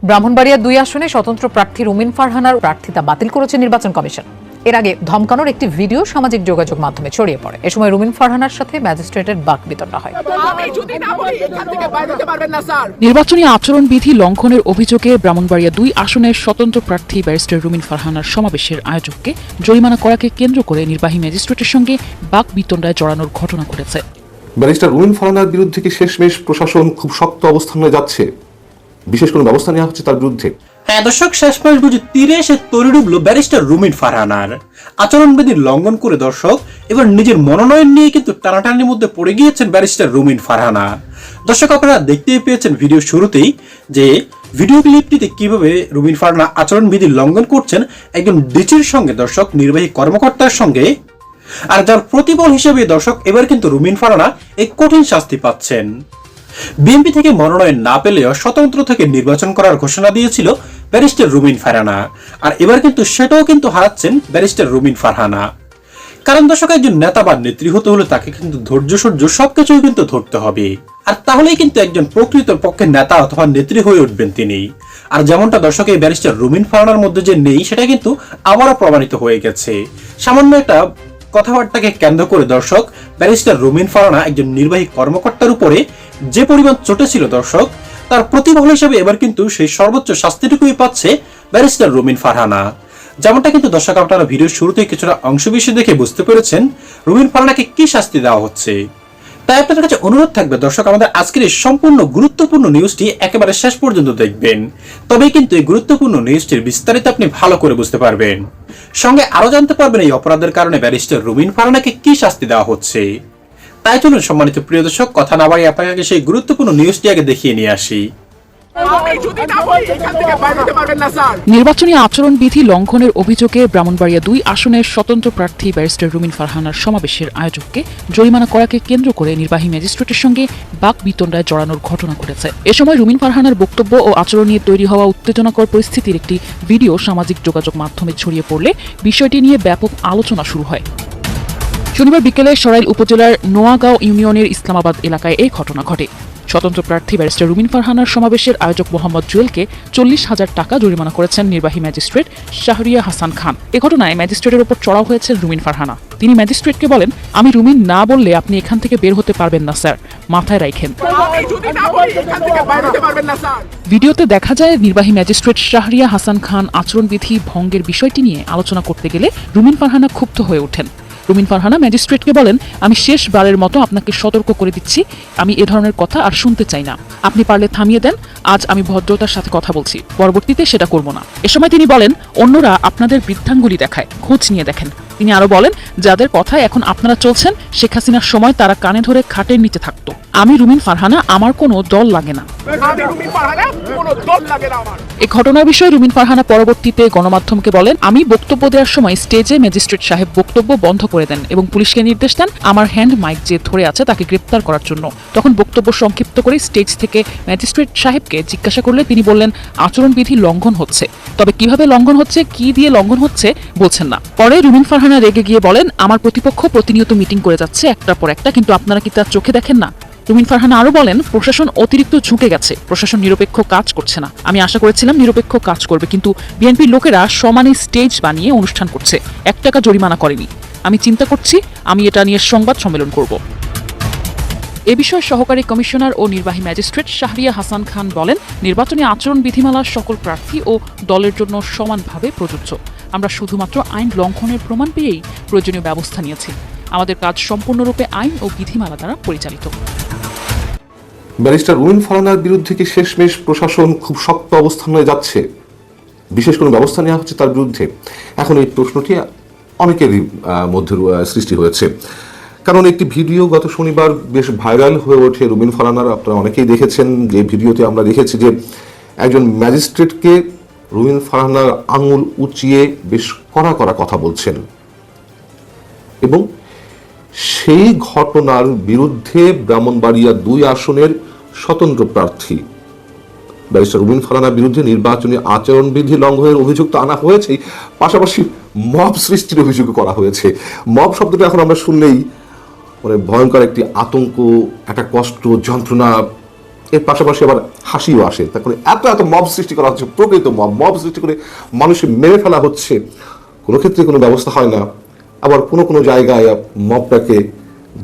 ব্রাহ্মণবাড়িয়া 2 আসনে স্বতন্ত্র প্রার্থী রুমিন ফারহানার প্রার্থিতা বাতিল করেছে নির্বাচন কমিশন। এর আগে ধমকানোর একটি ভিডিও সামাজিক যোগাযোগ মাধ্যমে ছড়িয়ে পড়ে। এ সময় রুমিন ফারহানার সাথে ম্যাজিস্ট্রেটের বাকবিতণ্ডা হয়। নির্বাচনী আচরণবিধি লঙ্ঘনের অভিযোগে ব্রাহ্মণবাড়িয়া 2 আসনের স্বতন্ত্র প্রার্থী ব্যারিস্টার রুমিন ফারহানার সমাবেশের আয়োজককে জরিমানা করাকে কেন্দ্র করে নির্বাহী ম্যাজিস্ট্রেটের সঙ্গে বাকবিতণ্ডায় জড়ানোর ঘটনা ঘটেছে। ব্যারিস্টার রুমিন ফারহানার বিরুদ্ধে কি শেষমেশ প্রশাসন খুব শক্ত অবস্থানে যাচ্ছে? বিশেষ কোনো ব্যবস্থা নেওয়া হচ্ছে তার বিরুদ্ধে? হ্যাঁ দর্শক, শেষমেশ বুঝি তীরে এসে তরি ডুবলো ব্যারিস্টার রুমিন ফারহানার। আচরণবিধির লঙ্ঘন করে দর্শক এবার নিজের মনোনয়ন নিয়ে কিন্তু টানাটানির মধ্যে পড়ে গিয়েছেন ব্যারিস্টার রুমিন ফারহানা। দর্শক, আপনারা দেখতেই পেয়েছেন ভিডিও শুরুতেই যে ভিডিও ক্লিপটিতে কিভাবে রুমিন ফারহানা আচরণবিধি লঙ্ঘন করছেন একজন ডিচির সঙ্গে, দর্শক নির্বাহী কর্মকর্তার সঙ্গে। আর যার প্রতিফল হিসেবে দর্শক এবার কিন্তু রুমিন ফারহানা এক কঠিন শাস্তি পাচ্ছেন। বিএনপি থেকে মনোনয়ন না পেলেও স্বতন্ত্র থেকে নির্বাচন করার ঘোষণা দিয়েছিল ব্যারিস্টার রুমিন ফারহানা, আর এবার কিন্তু সেটাও কিন্তু হারাচ্ছেন ব্যারিস্টার রুমিন ফারহানা। কারণ দর্শক, একজন নেতা বা নেত্রী হতে হলে তাকে কিন্তু ধৈর্য সহ্য সবকিছুই কিন্তু ধরতে হবে, আর তাহলেই কিন্তু একজন প্রকৃত পক্ষে নেতা অথবা নেত্রী হয়ে উঠবেন তিনি। আর যেমনটা দর্শক এই ব্যারিস্টার রুমিন ফারহানার মধ্যে যে নেই, সেটা কিন্তু আবারও প্রমাণিত হয়ে গেছে। সামান্য একটা কথাবার্তাকে কেন্দ্র করে দর্শক ব্যারিস্টার রুমিন ফারহানা একজন নির্বাহী কর্মকর্তার উপরে যে পরিমাণ চটেছিল দর্শক, তার প্রতিফল হিসেবে এবার কিন্তু সেই সর্বোচ্চ শাস্তিটুকুই পাচ্ছে ব্যারিস্টার রুমিন ফারহানা। যেমনটা কিন্তু দর্শক আপনারা ভিডিওর শুরুতে কিছুটা অংশবিশেষ দেখে বুঝতে পেরেছেন রুমিন ফারহানাকে কি শাস্তি দেওয়া হচ্ছে। তাই আপনাদের কাছে অনুরোধ থাকবে দর্শক, আমাদের আজকের এই সম্পূর্ণ গুরুত্বপূর্ণ নিউজটি একেবারে শেষ পর্যন্ত দেখবেন, তবেই কিন্তু এই গুরুত্বপূর্ণ নিউজটির বিস্তারিত আপনি ভালো করে বুঝতে পারবেন। সঙ্গে আরো জানতে পারবেন এই অপরাধের কারণে ব্যারিস্টার রুমিন ফারহানাকে কি শাস্তি দেওয়া হচ্ছে। তাই চলুন সম্মানিত প্রিয় দর্শক, কথা না বাড়িয়ে আপনাকে সেই গুরুত্বপূর্ণ নিউজটি আগে দেখিয়ে নিয়ে আসি। নির্বাচনী আচরণবিধি লঙ্ঘনের অভিযোগে ব্রাহ্মণবাড়িয়া 2 আসনের স্বতন্ত্র প্রার্থী ব্যারিস্টার রুমিন ফারহানার সমাবেশের আয়োজককে জরিমানা করাকে কেন্দ্র করে নির্বাহী ম্যাজিস্ট্রেটের সঙ্গে বাকবিতণ্ডায় জড়ানোর ঘটনা ঘটেছে। এ সময় রুমিন ফারহানার বক্তব্য ও আচরণ নিয়ে তৈরি হওয়া উত্তেজনাকর পরিস্থিতির একটি ভিডিও সামাজিক যোগাযোগ মাধ্যমে ছড়িয়ে পড়লে বিষয়টি নিয়ে ব্যাপক আলোচনা শুরু হয়। শনিবার বিকেলে সরাইল উপজেলার নোয়াগাঁও ইউনিয়নের ইসলামাবাদ এলাকায় এই ঘটনা ঘটে। স্বতন্ত্র প্রার্থী ব্যারিস্টার রুমিন ফারহানার সমাবেশের আয়োজক মোহাম্মদ জুয়েলকে 40,000 টাকা জরিমানা করেছেন নির্বাহী ম্যাজিস্ট্রেট শাহরিয়া হাসান খান। এ ঘটনায় ম্যাজিস্ট্রেটের উপর চড়াও হয়েছেন রুমিন ফারহানা। তিনি ম্যাজিস্ট্রেটকে বলেন, আমি রুমিন না বললে আপনি এখান থেকে বের হতে পারবেন না স্যার, মাথায় রাখেন। ভিডিওতে দেখা যায় নির্বাহী ম্যাজিস্ট্রেট শাহরিয়া হাসান খান আচরণবিধি ভঙ্গের বিষয়টি নিয়ে আলোচনা করতে গেলে রুমিন ফারহানা ক্ষুব্ধ হয়ে ওঠেন। রুমিন ফারহানা ম্যাজিস্ট্রেটকে বলেন, আমি শেষবারের মতো আপনাকে সতর্ক করে দিচ্ছি, আমি এ ধরনের কথা আর শুনতে চাই না। আপনি পারলে থামিয়ে দেন, আজ আমি ভদ্রতার সাথে কথা বলছি, পরবর্তীতে সেটা করব না। এ সময় তিনি বলেন, অন্যরা আপনাদের বৃদ্ধাঙ্গুলি দেখায়, খোঁজ নিয়ে দেখেন। তিনি আরো বলেন, যাদের কথায় এখন আপনারা চলছেন, শেখ হাসিনার সময় তারা কানে ধরে খাটের নিচে থাকতো। আমি রুমিন ফারহানা, আমার কোনো দল লাগে না। এই ঘটনার বিষয়ে রুমিন ফারহানা পরবর্তীতে গণমাধ্যমকে বলেন, আমি বক্তব্য দেওয়ার সময় স্টেজে ম্যাজিস্ট্রেট সাহেব বক্তব্য বন্ধ করে দেন এবং পুলিশকে নির্দেশ দেন আমার হ্যান্ড মাইক যে ধরে আছে তাকে গ্রেপ্তার করার জন্য। তখন বক্তব্য সংক্ষিপ্ত করে স্টেজ থেকে ম্যাজিস্ট্রেট সাহেবকে জিজ্ঞাসা করলে তিনি বললেন, আচরণবিধি লঙ্ঘন হচ্ছে, তবে কিভাবে লঙ্ঘন হচ্ছে, কি দিয়ে লঙ্ঘন হচ্ছে বলছেন না। পরে রুমিন ফারহানা রেগে গিয়ে বলেন, আমার প্রতিপক্ষ প্রতিনিয়ত মিটিং করে যাচ্ছে একটার পর একটা, কিন্তু আপনারা কি তার চোখে দেখেন না? রুমিন ফারহানা আরো বলেন, প্রশাসন অতিরিক্ত ঝুঁকে গেছে, প্রশাসন নিরপেক্ষ কাজ করছে না। আমি আশা করেছিলাম নিরপেক্ষ কাজ করবে, কিন্তু বিএনপির লোকেরা সমানে স্টেজ বানিয়ে অনুষ্ঠান করছে, 1 টাকা জরিমানা করেনি। আমি চিন্তা করছি আমি এটা নিয়ে সংবাদ সম্মেলন করব। এ বিষয়ে সহকারী কমিশনার ও নির্বাহী ম্যাজিস্ট্রেট শাহরিয়া হাসান খান বলেন, নির্বাচনী আচরণ বিধিমালা সকল প্রার্থী ও দলের জন্য সমানভাবে প্রযোজ্য। আমরা শুধুমাত্র আইন লঙ্ঘনের প্রমাণ পেয়েই প্রয়োজনীয় ব্যবস্থা নিয়েছি। আমাদের কাজ সম্পূর্ণরূপে আইন ও বিধিমালা দ্বারা পরিচালিত। ব্যারিস্টার রুমিন ফারহানার বিরুদ্ধে কি শেষমেশ প্রশাসন খুব শক্ত অবস্থানে যাচ্ছে? বিশেষ কোনো ব্যবস্থা নেওয়া হচ্ছে তার বিরুদ্ধে? এখন এই প্রশ্নটি অনেকেরই মধ্যে সৃষ্টি হয়েছে, কারণ একটি ভিডিও গত শনিবার বেশ ভাইরাল হয়ে ওঠে রুমিন ফারহানার। আপনারা অনেকেই দেখেছেন যে ভিডিওতে আমরা দেখেছি যে একজন ম্যাজিস্ট্রেটকে রুমিন ফারহানার আঙুল উঁচিয়ে বেশ কড়া কড়া কথা বলছেন, এবং সেই ঘটনার বিরুদ্ধে ব্রাহ্মণবাড়িয়া 2 আসনের স্বতন্ত্র প্রার্থী ব্যারিস্টার রুমিন ফারহানার বিরুদ্ধে নির্বাচনী আচরণবিধি লঙ্ঘনের অভিযোগ তো আনা হয়েছেই, পাশাপাশি মব সৃষ্টির অভিযোগ করা হয়েছে। মব শব্দটা এখন আমরা শুনলেই মানে ভয়ঙ্কর একটি আতঙ্ক, একটা কষ্ট, যন্ত্রণা এর পাশাপাশি আবার হাসিও আসে। তখন এত এত মব সৃষ্টি করা হচ্ছে, প্রকৃত মব সৃষ্টি করে মানুষকে মেরে ফেলা হচ্ছে, কোনো ক্ষেত্রে কোনো ব্যবস্থা হয় না। আবার কোনো কোনো জায়গায় মবটাকে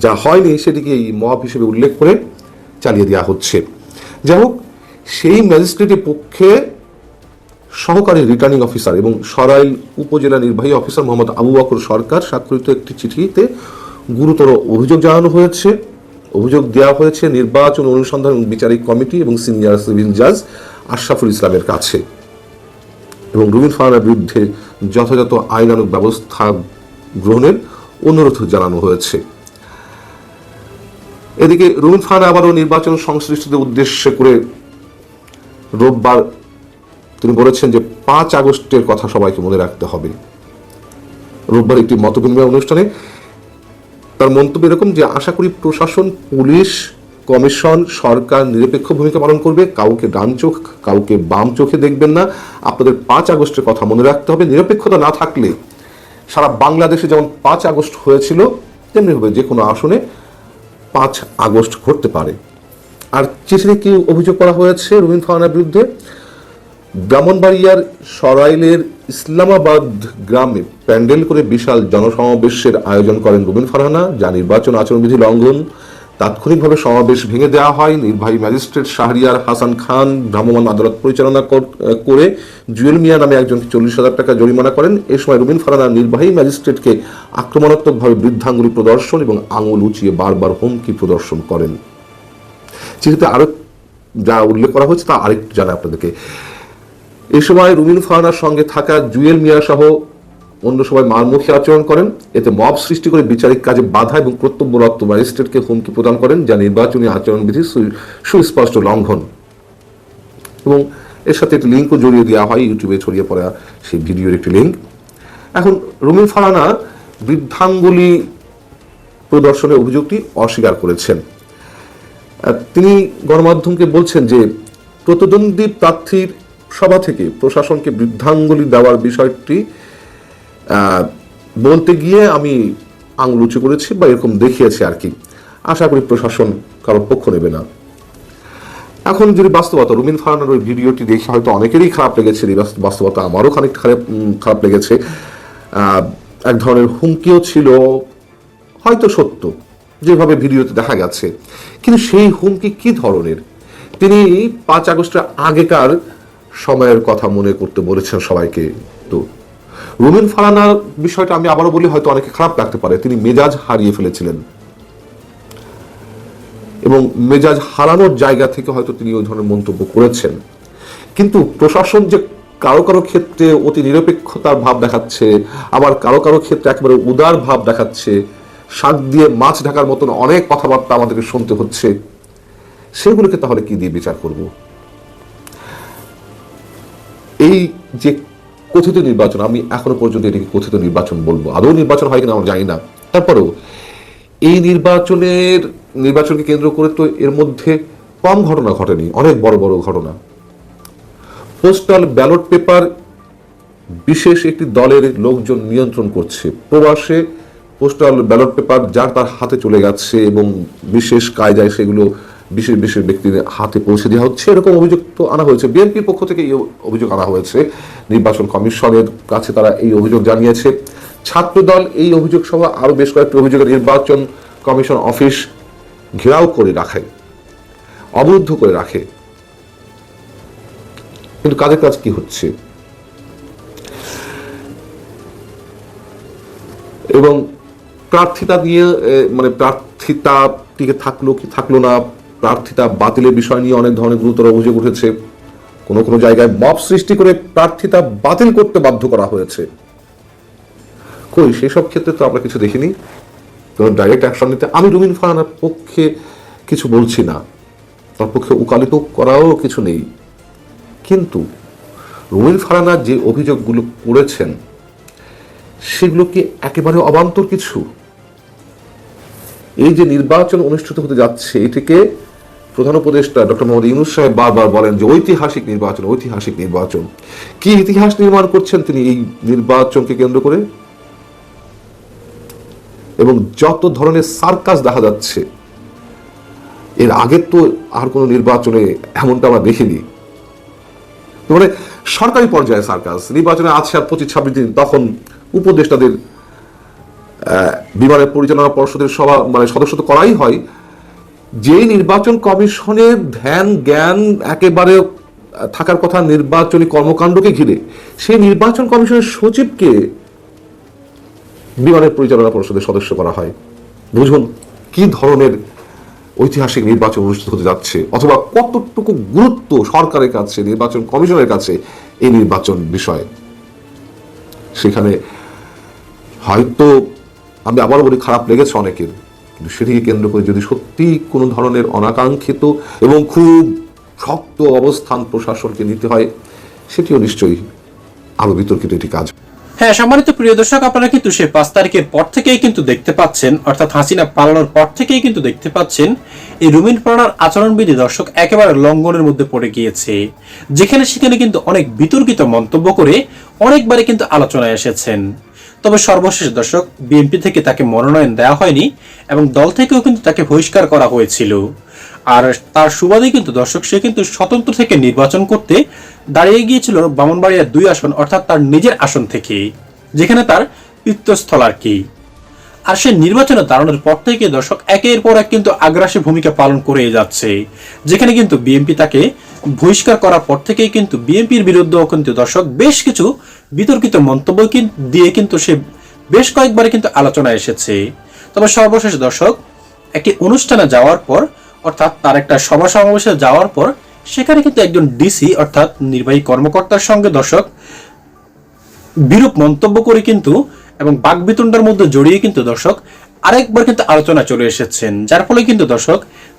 যা হয়নি সেটিকে এই মব হিসেবে উল্লেখ করে চালিয়ে দেওয়া হচ্ছে। যাই হোক, সেই ম্যাজিস্ট্রেটের পক্ষে সহকারী রিটার্নিং অফিসার এবং সরাইল উপজেলা নির্বাহী অফিসার মোহাম্মদ আবু বকর সরকার স্বাক্ষরিত একটি চিঠিতে গুরুতর অভিযোগ জানানো হয়েছে। অভিযোগ দেওয়া হয়েছে নির্বাচন অনুসন্ধান বিচারিক কমিটি এবং সিনিয়র সিভিল জাজ আশরাফুল ইসলামের কাছে, এবং রুমিন ফারহানার বিরুদ্ধে যথাযথ আইনানুগ ব্যবস্থা গ্রহণের অনুরোধ জানানো হয়েছে। এদিকে রুমিন ফারহানা আবারও নির্বাচন সংশ্লিষ্টদের উদ্দেশ্য করে রোববার তিনি বলেছেন যে 5 আগস্টের কথা সবাইকে মনে রাখতে হবে। রোববার একটি মতবিনিময় অনুষ্ঠানে তার মন্তব্য এরকম যে আশা করি প্রশাসন, পুলিশ, কমিশন, সরকার নিরপেক্ষ ভূমিকা পালন করবে, কাউকে ডান চোখ কাউকে বাম চোখে দেখবেন না। আপনাদের 5 আগস্টের কথা মনে রাখতে হবে। নিরপেক্ষতা না থাকলে সারা বাংলাদেশে যেমন 5 আগস্ট হয়েছিল তেমনি হবে যে কোনো আসনে 5 আগস্ট ঘটতে পারে। আর চিঠিতে কি অভিযোগ করা হয়েছে রুমিন ফারহানার বিরুদ্ধে? ব্রাহ্মণবাড়িয়ার সরাইলের ইসলামাবাদ গ্রামে প্যান্ডেল করে বিশাল জনসমাবেশের আয়োজন করেন রুমিন ফারহানা, যা নির্বাচন আচরণবিধি লঙ্ঘন। তাৎক্ষণিকভাবে সমাবেশ ভেঙে দেওয়া হয়। নির্বাহী ম্যাজিস্ট্রেট শাহরিয়ার হাসান খান ভ্রাম্যমাণ আদালত পরিচালনা করে জুয়েল মিয়া নামে একজনকে 40,000 টাকা জরিমানা করেন। এ সময় রুমিন ফারহানা নির্বাহী ম্যাজিস্ট্রেটকে আক্রমণাত্মকভাবে বৃদ্ধাঙ্গুলি প্রদর্শন এবং আঙুল উঁচিয়ে বারবার হুমকি প্রদর্শন করেন। চিঠিতে আরো যা উল্লেখ করা হয়েছে তা আরেকটু জানাই আপনাদেরকে। এই সময় রুমিন ফারহানার সঙ্গে থাকা জুয়েল মিয়া সহ অন্য সবাই মারমুখী আচরণ করেন। এতে মব সৃষ্টি করে বিচারিক কাজে বাধা এবং কর্তব্যরত ম্যাজিস্ট্রেটকে হুমকি প্রদান করেন, যা নির্বাচনী আচরণবিধির সুস্পষ্ট লঙ্ঘন। এবং এর সাথে একটি লিঙ্কও জড়িয়ে দেওয়া হয়, ইউটিউবে ছড়িয়ে পড়া সেই ভিডিওর একটি লিঙ্ক। এখন রুমিন ফারহানা বৃদ্ধাঙ্গুলি প্রদর্শনের অভিযোগটি অস্বীকার করেছেন। তিনি গণমাধ্যমকে বলছেন যে প্রতিদ্বন্দ্বী প্রার্থীর সভা থেকে প্রশাসনকে বৃদ্ধাঙ্গুলি দেওয়ার বিষয়টি বলতে গিয়ে আমি আঙুল উঁচু করেছি বা এরকম দেখিয়েছি আর কি। আশা করি প্রশাসন কারো পক্ষ নেবে না। এখন যদি বাস্তবতা, রুমিন ফারহানার ওই ভিডিওটি দেখে হয়তো অনেকেরই খারাপ লেগেছে, বাস্তবতা আমারও খানিক খারাপ লেগেছে। এক ধরনের হুমকিও ছিল, হয়তো সত্য যেভাবে ভিডিওতে দেখা গেছে, কিন্তু সেই হুমকি কি ধরনের? তিনি 5 আগস্টের আগেকার সময়ের কথা মনে করতে বলেছেন সবাইকে। তো রুমিন ফারহানার বিষয়টা আমি আবারও বলি, হয়তো অনেকে খারাপ লাগতে পারে, তিনি মেজাজ হারিয়ে ফেলেছিলেন এবং মেজাজ হারানোর জায়গা থেকে হয়তো তিনি ওই ধরনের মন্তব্য করেছেন। কিন্তু প্রশাসন যে কারো কারো ক্ষেত্রে অতি নিরপেক্ষতার ভাব দেখাচ্ছে, আবার কারো কারো ক্ষেত্রে একেবারে উদার ভাব দেখাচ্ছে, শাক দিয়ে মাছ ঢাকার মতন অনেক কথাবার্তা আমাদেরকে শুনতে হচ্ছে, সেগুলোকে তাহলে কি দিয়ে বিচার করব? এই যে কথিত নির্বাচন, আমি এখনো পর্যন্ত এটাকে কথিত নির্বাচন বলবো, আদৌ নির্বাচন হয় কিনা আমরা জানি না। তারপরেও এই নির্বাচনকে কেন্দ্র করে তো এর মধ্যে কম ঘটনা ঘটেনি, অনেক বড় বড় ঘটনা। পোস্টাল ব্যালট পেপার বিশেষ একটি দলের লোকজন নিয়ন্ত্রণ করছে। প্রবাসে পোস্টাল ব্যালট পেপার যার তার হাতে চলে গেছে এবং বিশেষ কায়দায় সেগুলো বিশেষ বিশেষ ব্যক্তির হাতে পৌঁছে দেওয়া হচ্ছে, এরকম অভিযোগ তো আনা হয়েছে। বিএনপির পক্ষ থেকে এই অভিযোগ আনা হয়েছে, নির্বাচন কমিশনের কাছে তারা এই অভিযোগ জানিয়েছে। ছাত্রদল এই অভিযোগ সহ আরো বেশ কয়েকটি অভিযোগের নির্বাচন কমিশন অফিস ঘেরাও করে রাখে, অবরুদ্ধ করে রাখে। কিন্তু কাদের কাজ কি হচ্ছে? এবং প্রার্থিতা নিয়ে প্রার্থিতা টিকে থাকলো কি থাকলো না, প্রার্থিতা বাতিলের বিষয় নিয়ে অনেক ধরনের গুরুতর অভিযোগ উঠেছে। কোনো কোনো জায়গায় মব সৃষ্টি করে প্রার্থিতা বাতিল করতে বাধ্য করা হয়েছে। কই সেসব ক্ষেত্রে তো আমরা কিছু দেখিনি কোনো ডাইরেক্ট অ্যাকশন নিতে। আমি রুমিন ফারহানার পক্ষে কিছু বলছি না, তার পক্ষে উকালিত করাও কিছু নেই, কিন্তু রুমিন ফারহানা যে অভিযোগগুলো করেছেন সেগুলো কি একেবারে অবান্তর কিছু? এই যে নির্বাচন অনুষ্ঠিত হতে যাচ্ছে, এটিকে প্রধান উপদেষ্টা ডক্টর মোহাম্মদ ইউনূস সাহেব বারবার বলেন যে ঐতিহাসিক নির্বাচন, ঐতিহাসিক নির্বাচন। কি ইতিহাস নির্মাণ করছেন তিনি এই নির্বাচনকে কেন্দ্র করে? এবং যত ধরনের সার্কাস দেখা যাচ্ছে এর আগে তো আর কোনো নির্বাচনে এমনটা আমরা দেখিনি। মানে সরকারি পর্যায়ে সার্কাস, নির্বাচনে আছে আর 25-26 দিন, তখন উপদেষ্টাদের বিমানের পরিচালনা পর্ষদের সভা মানে সদস্য তো করাই হয়। যে নির্বাচন কমিশনের ধ্যান জ্ঞান একেবারে থাকার কথা নির্বাচনী কর্মকাণ্ডকে ঘিরে, সেই নির্বাচন কমিশনের সচিবকে বিমানের পরিচালনা পরিষদের সদস্য করা হয়। বুঝুন কি ধরনের ঐতিহাসিক নির্বাচন অনুষ্ঠিত হতে যাচ্ছে, অথবা কতটুকু গুরুত্ব সরকারের কাছে, নির্বাচন কমিশনের কাছে এই নির্বাচন বিষয়ে। সেখানে হয়তো আমি আবারও বলি, খারাপ লেগেছে অনেকের, কিন্তু সেটিকে কেন্দ্র করে যদি সত্যি কোনো ধরনের অনাকাঙ্ক্ষিত এবং খুব শক্ত অবস্থান প্রশাসনকে নিতে হয়, সেটিও নিশ্চয়ই আরো বিতর্কিত একটি কাজ। হ্যাঁ, সম্মানিত প্রিয় দর্শক, আপনারা কিন্তু সেই 5 তারিখের পর থেকেই কিন্তু দেখতে পাচ্ছেন, অর্থাৎ হাসিনা পালানোর পর থেকেই কিন্তু দেখতে পাচ্ছেন এই রুমিন ফারহানার আচরণবিধি দর্শক একেবারে লঙ্ঘনের মধ্যে পড়ে গিয়েছে। যেখানে সেখানে কিন্তু অনেক বিতর্কিত মন্তব্য করে অনেকবারই কিন্তু আলোচনায় এসেছেন। তবে সর্বশেষ দর্শক, বিএনপি থেকে তাকে মনোনয়ন দেওয়া হয়নি এবং দল থেকেও কিন্তু তাকে বহিষ্কার করা হয়েছিল। আর তার সুবাদে কিন্তু দর্শক সে কিন্তু স্বতন্ত্র থেকে নির্বাচন করতে দাঁড়িয়ে গিয়েছিল ব্রাহ্মণবাড়িয়ার 2 আসন, অর্থাৎ তার নিজের আসন থেকে, যেখানে তার পিতৃস্থল আর কি। আর সে নির্বাচনে দাঁড়ানোর পর থেকে দর্শক একের পর এক কিন্তু আগ্রাসী ভূমিকা পালন করে যাচ্ছে। যেখানে কিন্তু বিএনপি তাকে বহিষ্কার করার পর থেকেই কিন্তু বিএনপির বিরুদ্ধেও কিন্তু দর্শক বেশ কিছু বিতর্কিত মন্তব্য দিয়ে কিন্তু সে বেশ কয়েকবার কিন্তু আলোচনায় এসেছে। তবে সর্বশেষ দর্শক, একটি অনুষ্ঠানে যাওয়ার পর, অর্থাৎ তার একটা সভা সমাবেশে যাওয়ার পর, সেখানে কিন্তু একজন ডিসি অর্থাৎ নির্বাহী কর্মকর্তার সঙ্গে দর্শক বিরূপ মন্তব্য করে কিন্তু এবং বাকবিতণ্ডার মধ্যে জড়িয়ে কিন্তু দর্শক আরেকবার কিন্তু আলোচনা চলে এসেছেন। যার ফলে কিন্তু দর্শক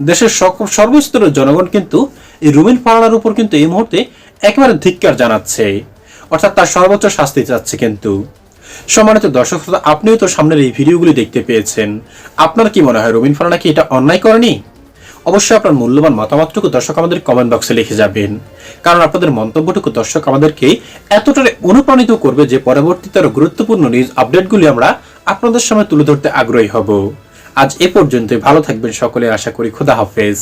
দেশের সর্বস্তরের জনগণ কিন্তু এই রুমিন ফারহানার উপর কিন্তু এই মুহূর্তে একেবারে ধিক্কার জানাচ্ছে, অর্থাৎ তার সর্বোচ্চ শাস্তি চাচ্ছে। কিন্তু সম্মানিত দর্শক, আপনিও তো সামনের এই ভিডিওগুলি দেখতে পেয়েছেন, আপনার কি মনে হয় রুমিন ফারহানা কি এটা অন্যায় করেনি? অবশ্যই আপনার মূল্যবান মতামতটুকু দর্শক আমাদের কমেন্ট বক্সে লিখে যাবেন, কারণ আপনাদের মন্তব্যটুকু দর্শক আমাদেরকে এতটাই অনুপ্রাণিত করবে যে পরবর্তীতে আরো গুরুত্বপূর্ণ নিউজ আপডেটগুলি আমরা আপনাদের সামনে তুলে ধরতে আগ্রহী হব। আজ এ পর্যন্তই, ভালো থাকবেন সকলে, আশা করি। খোদা হাফেজ।